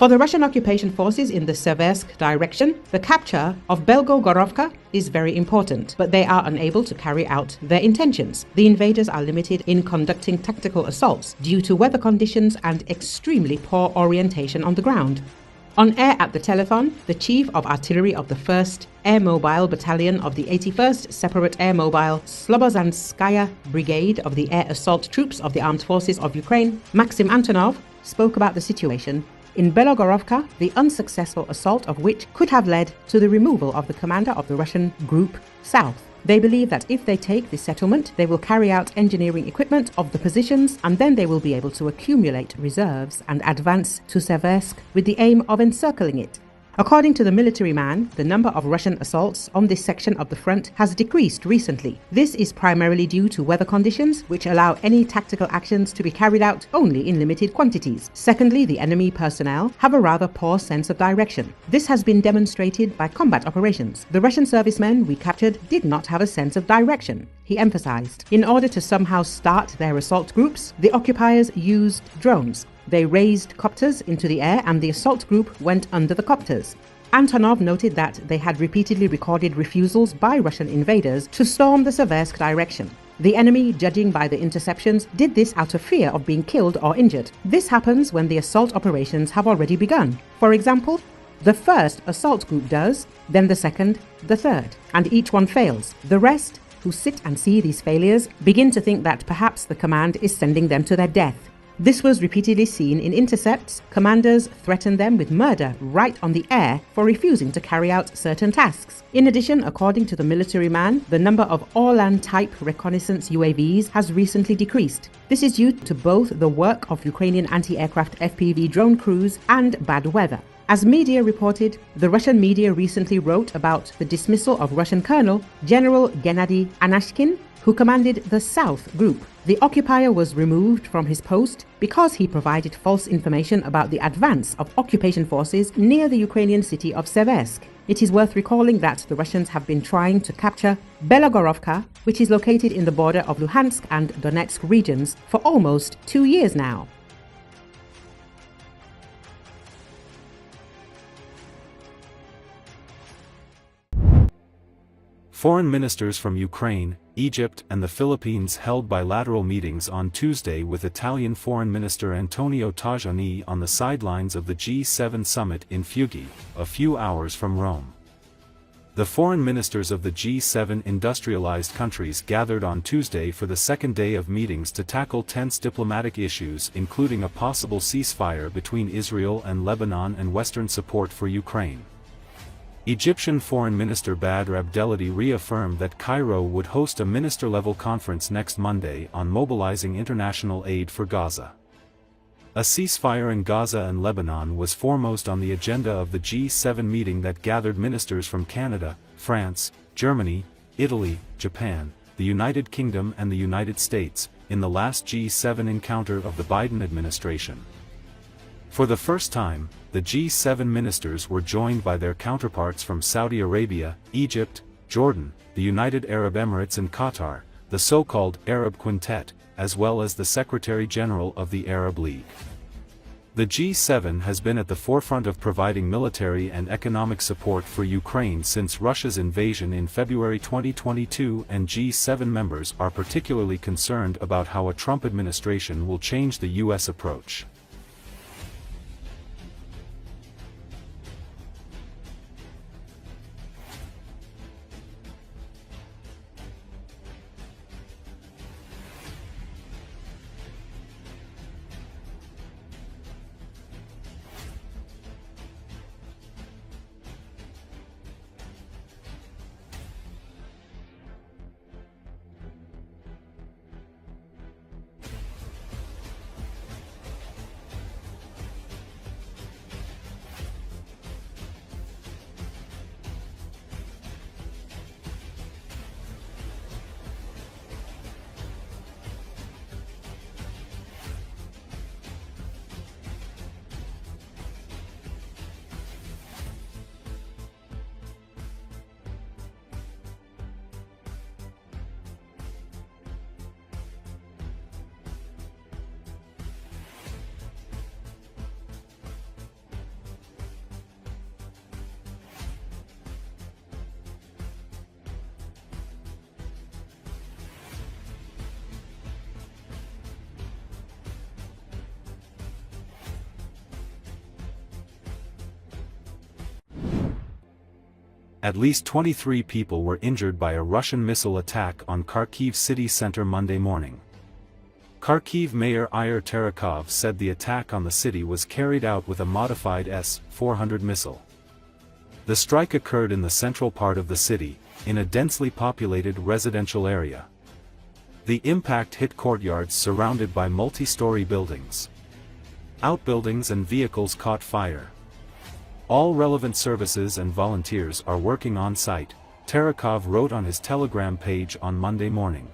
For the Russian occupation forces in the Seversk direction, the capture of Belogorovka is very important, but they are unable to carry out their intentions. The invaders are limited in conducting tactical assaults due to weather conditions and extremely poor orientation on the ground. On air at the telephone, the Chief of Artillery of the 1st Air Mobile Battalion of the 81st Separate Air Mobile Slobozhanskaya Brigade of the Air Assault Troops of the Armed Forces of Ukraine, Maxim Antonov, spoke about the situation in Belogorovka, the unsuccessful assault of which could have led to the removal of the commander of the Russian Group South. They believe that if they take this settlement, they will carry out engineering equipment of the positions, and then they will be able to accumulate reserves and advance to Seversk with the aim of encircling it. According to the military man, the number of Russian assaults on this section of the front has decreased recently. This is primarily due to weather conditions, which allow any tactical actions to be carried out only in limited quantities. Secondly, the enemy personnel have a rather poor sense of direction. This has been demonstrated by combat operations. The Russian servicemen we captured did not have a sense of direction, he emphasized. In order to somehow start their assault groups, the occupiers used drones. They raised copters into the air and the assault group went under the copters. Antonov noted that they had repeatedly recorded refusals by Russian invaders to storm the Seversk direction. The enemy, judging by the interceptions, did this out of fear of being killed or injured. This happens when the assault operations have already begun. For example, the first assault group does, then the second, the third, and each one fails. The rest, who sit and see these failures, begin to think that perhaps the command is sending them to their death. This was repeatedly seen in intercepts. Commanders threatened them with murder right on the air for refusing to carry out certain tasks. In addition, according to the military man, the number of Orlan-type reconnaissance UAVs has recently decreased. This is due to both the work of Ukrainian anti-aircraft FPV drone crews and bad weather. As media reported, the Russian media recently wrote about the dismissal of Russian Colonel General Gennady Anashkin, who commanded the South Group. The occupier was removed from his post because he provided false information about the advance of occupation forces near the Ukrainian city of Seversk. It is worth recalling that the Russians have been trying to capture Belogorovka, which is located in the border of Luhansk and Donetsk regions, for almost 2 years now. Foreign ministers from Ukraine, Egypt and the Philippines held bilateral meetings on Tuesday with Italian Foreign Minister Antonio Tajani on the sidelines of the G7 summit in Kyiv, a few hours from Rome. The foreign ministers of the G7 industrialized countries gathered on Tuesday for the second day of meetings to tackle tense diplomatic issues, including a possible ceasefire between Israel and Lebanon and Western support for Ukraine. Egyptian Foreign Minister Badr Abdelhadi reaffirmed that Cairo would host a minister-level conference next Monday on mobilizing international aid for Gaza. A ceasefire in Gaza and Lebanon was foremost on the agenda of the G7 meeting that gathered ministers from Canada, France, Germany, Italy, Japan, the United Kingdom and the United States, in the last G7 encounter of the Biden administration. For the first time, the G7 ministers were joined by their counterparts from Saudi Arabia, Egypt, Jordan, the United Arab Emirates and Qatar, the so-called Arab Quintet, as well as the Secretary-General of the Arab League. The G7 has been at the forefront of providing military and economic support for Ukraine since Russia's invasion in February 2022, and G7 members are particularly concerned about how a Trump administration will change the U.S. approach. At least 23 people were injured by a Russian missile attack on Kharkiv city center Monday morning. Kharkiv Mayor Ihor Terekov said the attack on the city was carried out with a modified S-400 missile. The strike occurred in the central part of the city, in a densely populated residential area. The impact hit courtyards surrounded by multi-story buildings. Outbuildings and vehicles caught fire. All relevant services and volunteers are working on site, Terekov wrote on his Telegram page on Monday morning.